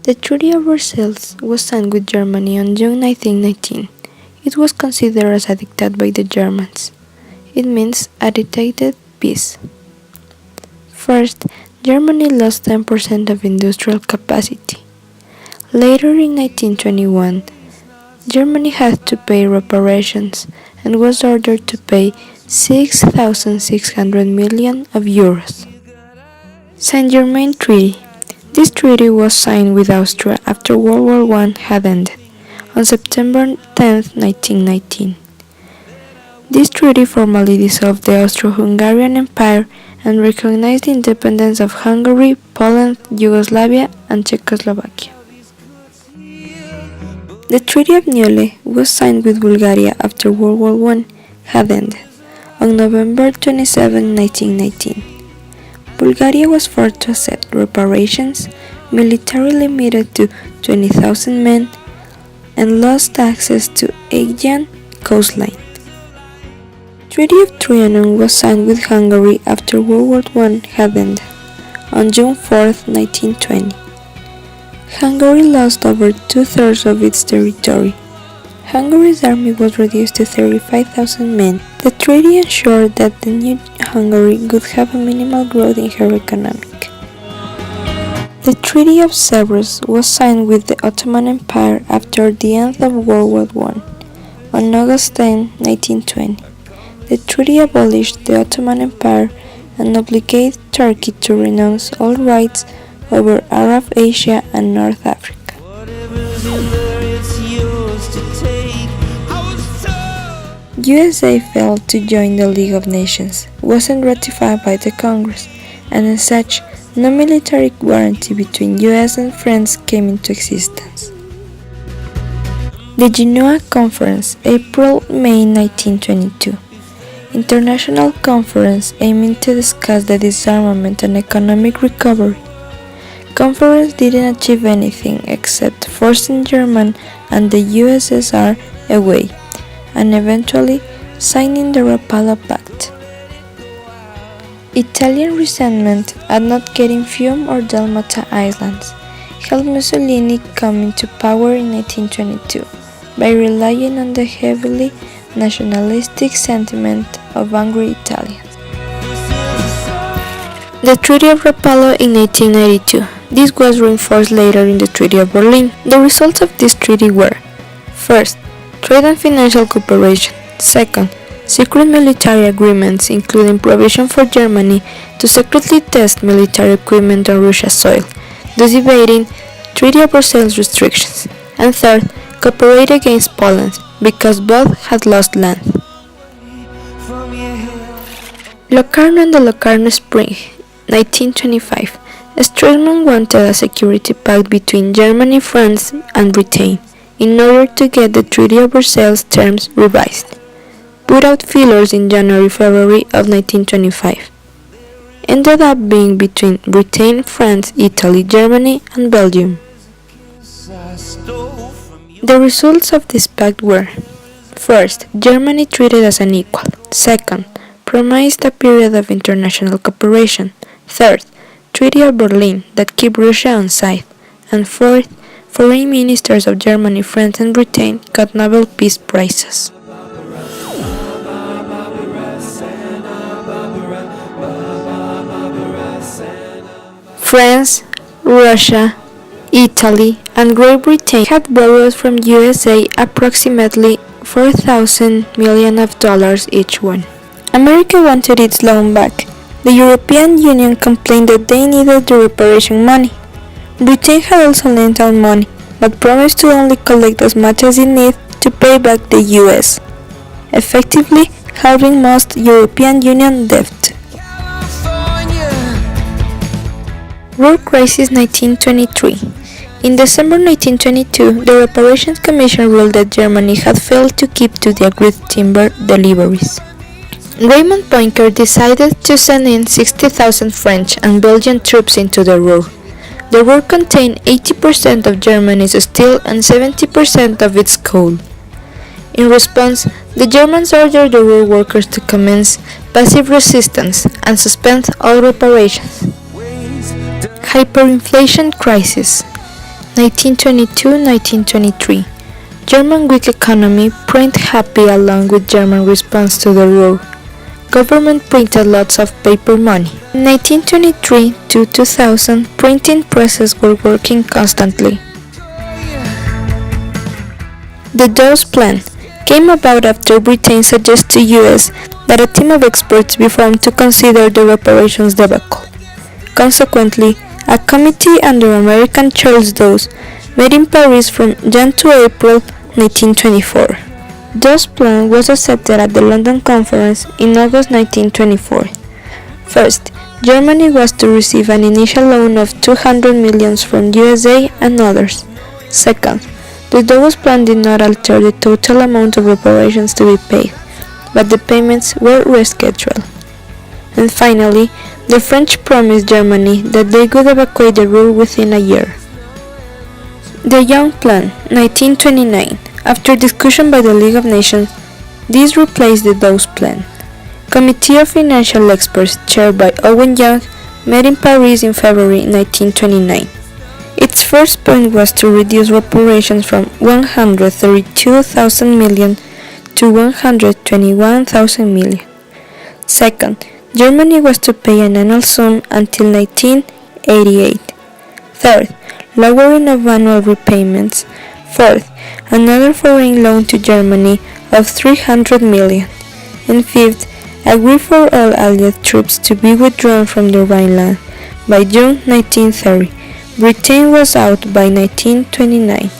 The Treaty of Versailles was signed with Germany on June 1919. It was considered as a diktat by the Germans. It means a dictated peace. First, Germany lost 10% of industrial capacity. Later in 1921, Germany had to pay reparations and was ordered to pay 6,600 million of euros. Saint-Germain Treaty. This treaty was signed with Austria after World War I had ended, on September 10, 1919. This treaty formally dissolved the Austro-Hungarian Empire and recognized the independence of Hungary, Poland, Yugoslavia, and Czechoslovakia. The Treaty of Neuilly was signed with Bulgaria after World War I had ended, on November 27, 1919. Bulgaria was forced to accept reparations, military limited to 20,000 men, and lost access to Aegean coastline. Treaty of Trianon was signed with Hungary after World War I had ended, on June 4, 1920. Hungary lost over two-thirds of its territory. Hungary's army was reduced to 35,000 men. The treaty ensured that the new Hungary would have a minimal growth in her economy. The Treaty of Sevres was signed with the Ottoman Empire after the end of World War I, on August 10, 1920. The treaty abolished the Ottoman Empire and obligated Turkey to renounce all rights over Arab Asia and North Africa. USA failed to join the League of Nations, wasn't ratified by the Congress, and as such, no military guarantee between US and France came into existence. The Genoa Conference, April-May 1922. International conference aiming to discuss the disarmament and economic recovery. Conference didn't achieve anything except forcing Germany and the USSR away, and eventually signing the Rapallo Pact. Italian resentment at not getting Fiume or Dalmata Islands helped Mussolini come into power in 1922 by relying on the heavily nationalistic sentiment of angry Italians. The Treaty of Rapallo in 1892. This was reinforced later in the Treaty of Berlin. The results of this treaty were: first, trade and financial cooperation; second, secret military agreements including provision for Germany to secretly test military equipment on Russia's soil, thus evading Treaty of Versailles restrictions; and third, cooperate against Poland, because both had lost land. Locarno and the Locarno Spring, 1925. Stresemann wanted a security pact between Germany, France, and Britain in order to get the Treaty of Versailles terms revised. Put out feelers in January-February of 1925. Ended up being between Britain, France, Italy, Germany, and Belgium. The results of this pact were: first, Germany treated as an equal; second, promised a period of international cooperation; third, Treaty of Berlin that kept Russia on side; and fourth, foreign ministers of Germany, France, and Britain got Nobel Peace Prizes. France, Russia, Italy, and Great Britain had borrowed from USA approximately $4,000 million each one. America wanted its loan back. The European Union complained that they needed the reparation money. Britain had also lent out money, but promised to only collect as much as it needed to pay back the US, effectively halving most European Union debt. War Crisis 1923. In December 1922, the Reparations Commission ruled that Germany had failed to keep to the agreed timber deliveries. Raymond Poincaré decided to send in 60,000 French and Belgian troops into the Ruhr. The Ruhr contained 80% of Germany's steel and 70% of its coal. In response, the Germans ordered the Ruhr workers to commence passive resistance and suspend all reparations. Hyperinflation crisis 1922-1923. German weak economy printed happy along with German response to the war. Government printed lots of paper money. In 1923 to 2000, printing presses were working constantly. The Dawes Plan came about after Britain suggested to US that a team of experts be formed to consider the reparations debacle. Consequently, a committee under American Charles Dawes met in Paris from Jan to April 1924. Dawes' plan was accepted at the London Conference in August 1924. First, Germany was to receive an initial loan of 200 million from USA and others. Second, the Dawes plan did not alter the total amount of reparations to be paid, but the payments were rescheduled. And finally, the French promised Germany that they would evacuate the ruhr within a year. The Young Plan, 1929. After discussion by the League of Nations, this replaced the Dawes Plan. Committee of Financial Experts chaired by Owen Young met in Paris in February 1929. Its first point was to reduce reparations from 132,000 million to 121,000 million. Second, Germany was to pay an annual sum until 1988. Third, lowering of annual repayments. Fourth, another foreign loan to Germany of 300 million. And fifth, agree for all Allied troops to be withdrawn from the Rhineland by June 1930. Britain was out by 1929.